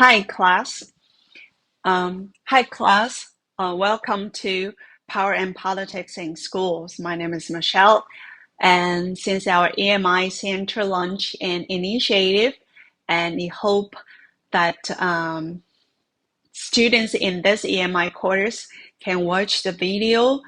Hi, class. Welcome to Power and Politics in Schools. My name is Michelle. And since our EMI Center launch an initiative, and we hope that students in this EMI course can watch the video,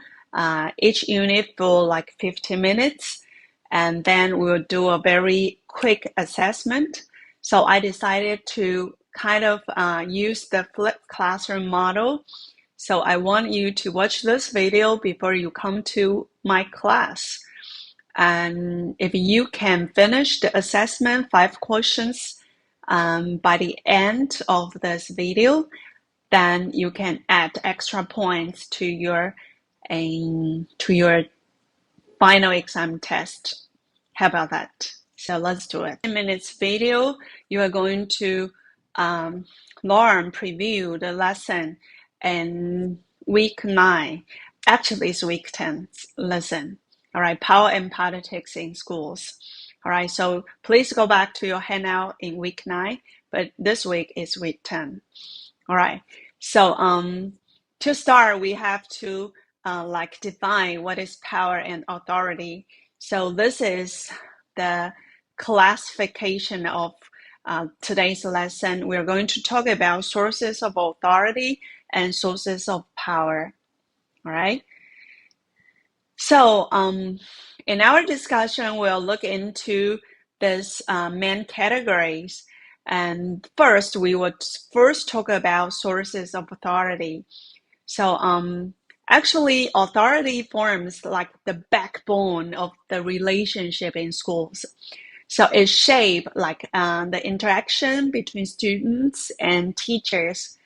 each unit for like 15 minutes, and then we'll do a very quick assessment. So I decided to kind of use the flipped classroom model. So I want you to watch this video before you come to my class. And if you can finish the assessment, 5 questions, by the end of this video, then you can add extra points to your final exam test. How about that? So let's do it. In minutes video, you are going to learn, preview the lesson in week 9. Actually, it's week 10 lesson. All right, Power and Politics in Schools. All right, so please go back to your handout in week 9, but this week is week 10. All right, so to start, we have to define what is power and authority. So this is the classification of today's lesson. We're going to talk about sources of authority and sources of power. All right. So in our discussion, we'll look into this main categories. And first, we would talk about sources of authority. So actually, authority forms like the backbone of the relationship in schools. So it shapes like the interaction between students and teachers,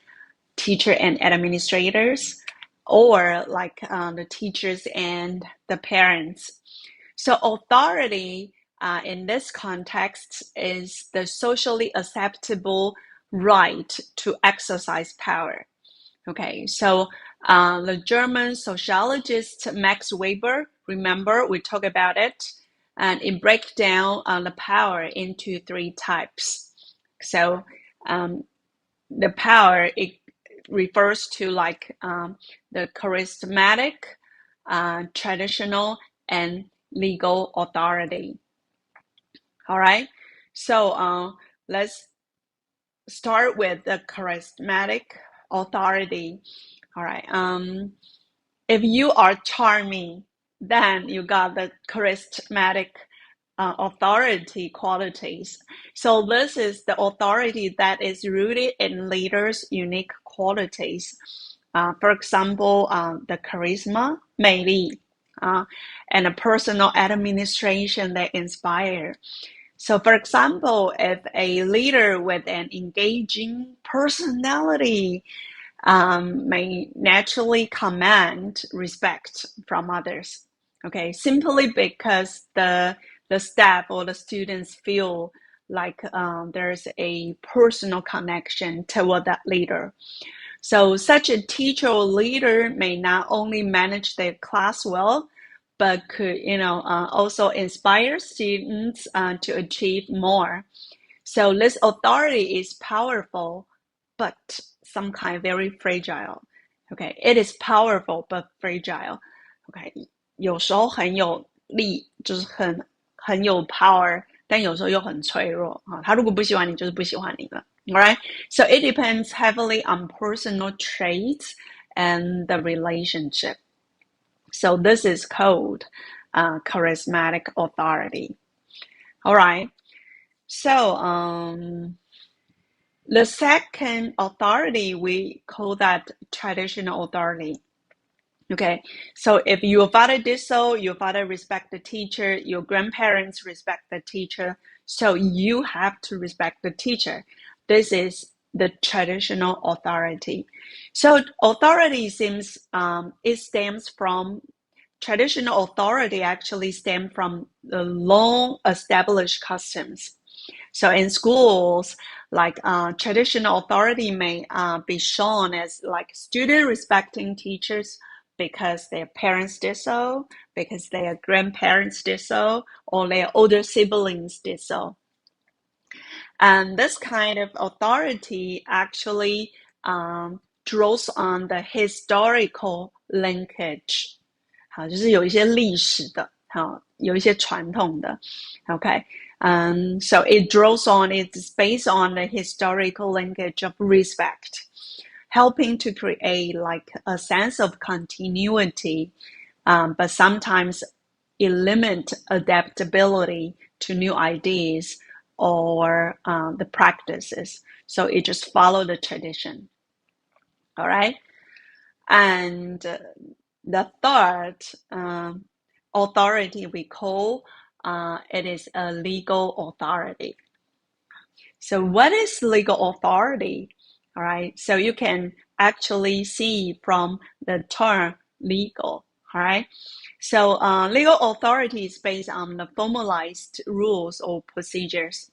teacher and administrators, or like the teachers and the parents. So authority in this context is the socially acceptable right to exercise power. Okay, so the German sociologist Max Weber, remember we talked about it, and it breaks down the power into 3 types. So the power, it refers to like the charismatic, traditional, and legal authority. All right, so let's start with the charismatic authority. All right, if you are charming, then you got the charismatic authority qualities. So this is the authority that is rooted in leaders' unique qualities. For example, the charisma, 魅力, and a personal administration that inspire. So for example, if a leader with an engaging personality may naturally command respect from others, okay, simply because the staff or the students feel like there's a personal connection toward that leader. So such a teacher or leader may not only manage their class well, but could also inspire students to achieve more. So this authority is powerful, but some kind very fragile. Okay, it is powerful but fragile. Okay, 有时候很有力，就是很有 power， 但有时候又很脆弱啊。他如果不喜欢你，就是不喜欢你了。All right, so it depends heavily on personal traits and the relationship. So this is called charismatic authority. All right. So the second authority, we call that traditional authority. Okay, so if your father did so, your father respect the teacher, your grandparents respect the teacher, so you have to respect the teacher. This is the traditional authority. So authority seems, it stems from, traditional authority actually stems from the long established customs. So in schools, like traditional authority may be shown as like student respecting teachers because their parents did so, because their grandparents did so, or their older siblings did so. And this kind of authority actually draws on the historical linkage. 好，就是有一些历史的，好，有一些传统的。Okay. So it draws on, it's based on the historical linkage of respect, helping to create like a sense of continuity, but sometimes it limits adaptability to new ideas or the practices. So it just follow the tradition. All right. And the third authority we call it is a legal authority. So what is legal authority? All right. So you can actually see from the term legal. All right. So legal authority is based on the formalized rules or procedures.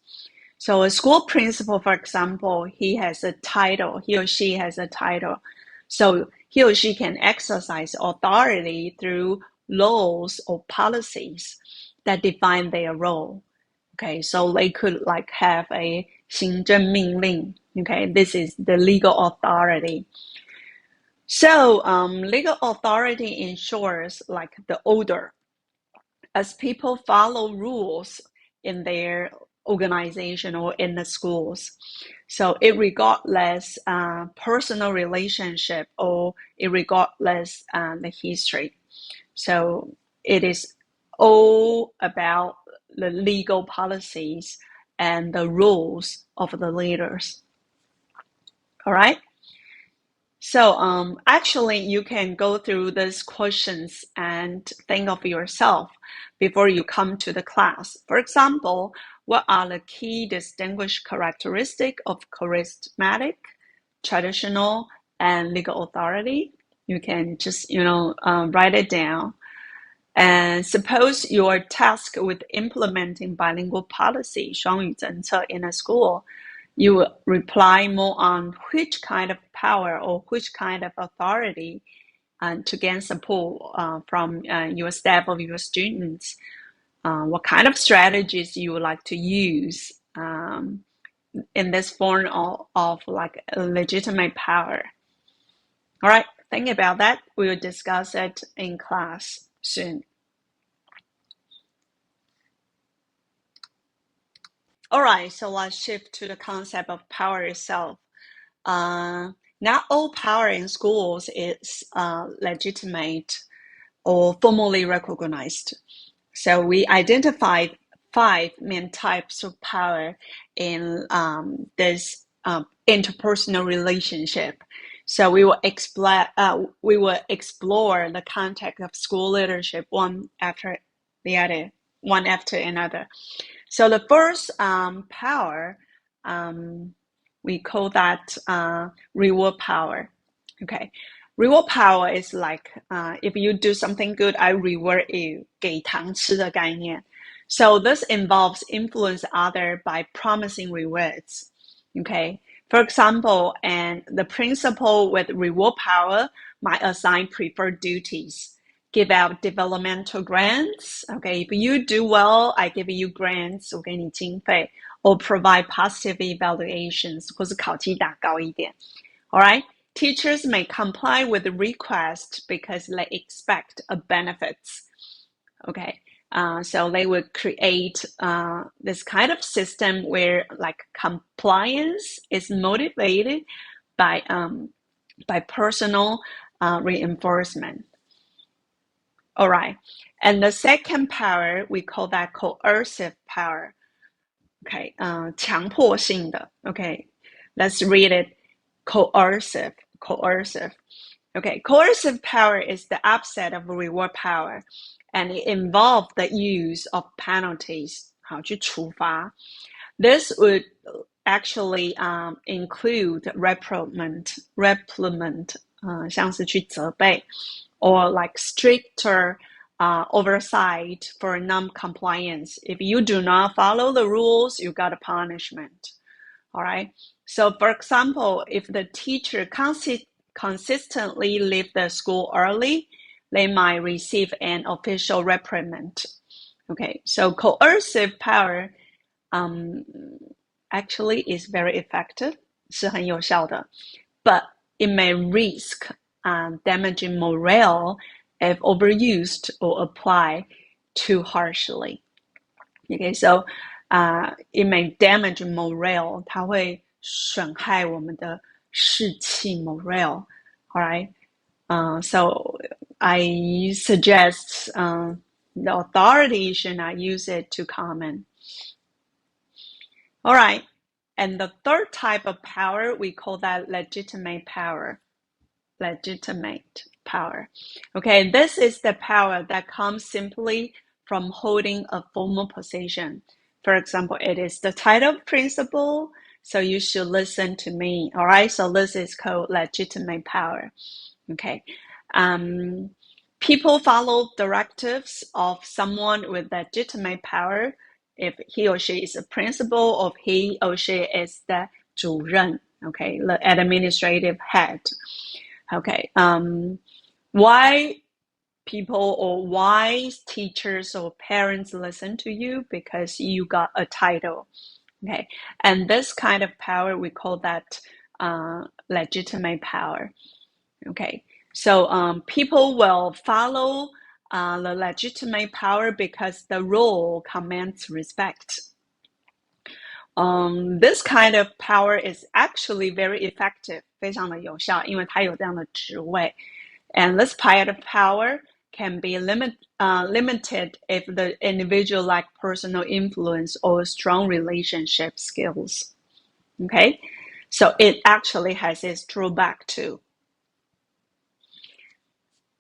So a school principal, for example, he has a title, he or she has a title. So he or she can exercise authority through laws or policies that define their role. Okay, so they could like have a 行政命令. Okay, this is the legal authority. So legal authority ensures like the order as people follow rules in their organization or in the schools. So it regardless personal relationship or it regardless the history. So it is all about the legal policies and the rules of the leaders. All right. So actually, you can go through these questions and think of yourself before you come to the class. For example, what are the key distinguished characteristics of charismatic, traditional, and legal authority? You can just, write it down. And suppose you're tasked with implementing bilingual policy, 双语政策 in a school. You will reply more on which kind of power or which kind of authority to gain support from your staff or your students. What kind of strategies you would like to use in this form of like a legitimate power. All right, think about that. We will discuss it in class soon. All right, so let's shift to the concept of power itself. Not all power in schools is legitimate or formally recognized. So we identified 5 main types of power in this interpersonal relationship. So we will explore the context of school leadership one after another. So the first power, we call that reward power. Okay, reward power is like if you do something good, I reward you, 给糖吃的概念. So this involves influence others by promising rewards. Okay, for example, and the principal with reward power might assign preferred duties. Give out developmental grants. Okay, if you do well, I give you grants, 我给你经费, or provide positive evaluations, 或是考绩打高一点. All right, teachers may comply with the request because they expect a benefits. Okay, so they would create this kind of system where like compliance is motivated by personal reinforcement. All right, and the second power, we call that coercive power. Okay, 强迫性的. Okay, let's read it. Coercive. Okay, coercive power is the opposite of reward power, and it involves the use of penalties. 好，去处罚. This would actually include reprimand, 像是去责备, or like stricter oversight for non-compliance. If you do not follow the rules, you got a punishment. All right. So for example, if the teacher consistently leave the school early, they might receive an official reprimand. Okay. So coercive power actually is very effective, 是很有效的, but it may risk damaging morale if overused or applied too harshly. Okay, so it may damage morale. 它会损害我们的士气 morale. All right. So I suggest the authority should not use it too common. All right. And the third type of power, we call that legitimate power. Legitimate power. Okay, this is the power that comes simply from holding a formal position. For example, it is the title of principal, so you should listen to me. All right, so this is called legitimate power. Okay, people follow directives of someone with legitimate power if he or she is a principal or if he or she is the 主任, okay, the administrative head. Okay, why people or why teachers or parents listen to you? Because you got a title. Okay, and this kind of power, we call that legitimate power. Okay, so people will follow the legitimate power because the role commands respect. This kind of power is actually very effective, 非常的有效，因为它有这样的职位。And this kind of power can be limited if the individual lacks personal influence or strong relationship skills. Okay, so it actually has its drawback too.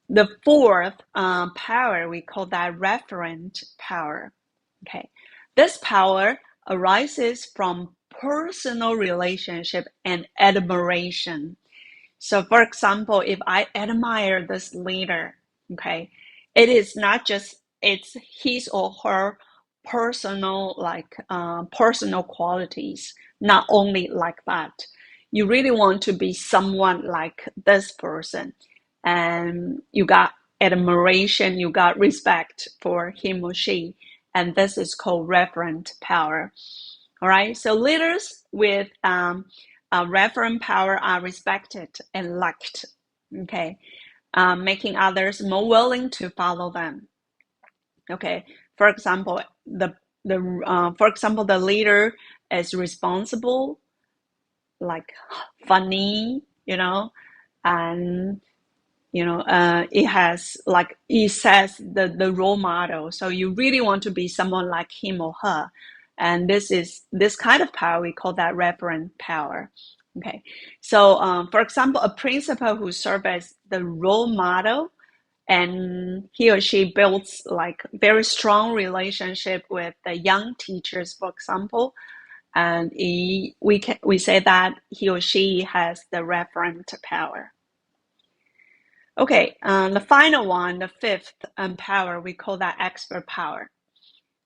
The fourth power, we call that referent power. Okay, this power arises from personal relationship and admiration. So for example, if I admire this leader, okay, it is not just it's his or her personal personal qualities, not only like that. You really want to be someone like this person, and you got admiration, you got respect for him or she, and this is called referent power. All right, so leaders with referent power are respected and liked, okay, making others more willing to follow them. Okay, for example, the leader is responsible, like funny, and it has it says the role model. So you really want to be someone like him or her. And this kind of power, we call that referent power. Okay, so for example, a principal who serves as the role model, and he or she builds very strong relationship with the young teachers, for example, and we say that he or she has the referent power. Okay, the final one, the fifth power, we call that expert power.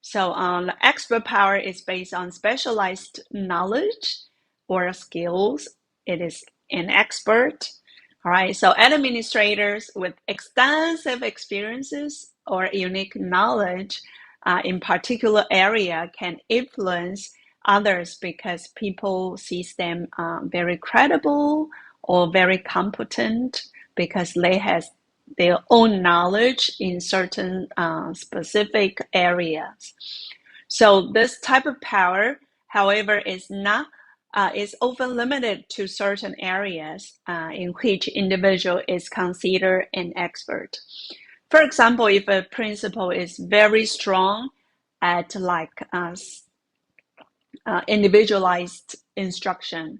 So the expert power is based on specialized knowledge or skills. It is an expert. All right, so administrators with extensive experiences or unique knowledge in particular area can influence others because people see them very credible or very competent because they have their own knowledge in certain specific areas. So this type of power, however, is often limited to certain areas in which individual is considered an expert. For example, if a principal is very strong at individualized instruction,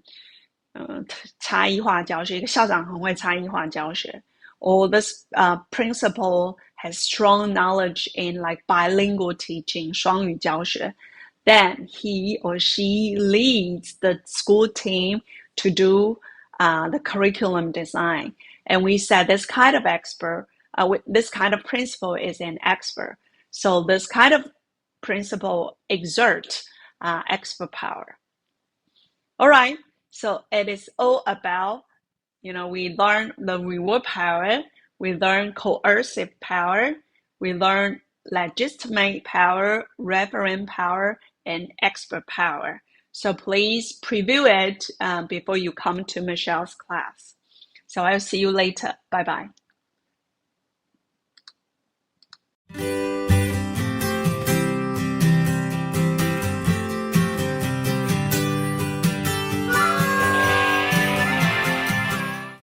差异化教学，一个校长很会差异化教学。Or this principal has strong knowledge in bilingual teaching, 双语教学, then he or she leads the school team to do the curriculum design. And we said this kind of expert, this kind of principal is an expert. So this kind of principal exerts expert power. All right, so it is all about we learn the reward power, we learn coercive power, we learn legitimate power, referent power, and expert power. So please preview it before you come to Michelle's class. So I'll see you later. Bye-bye.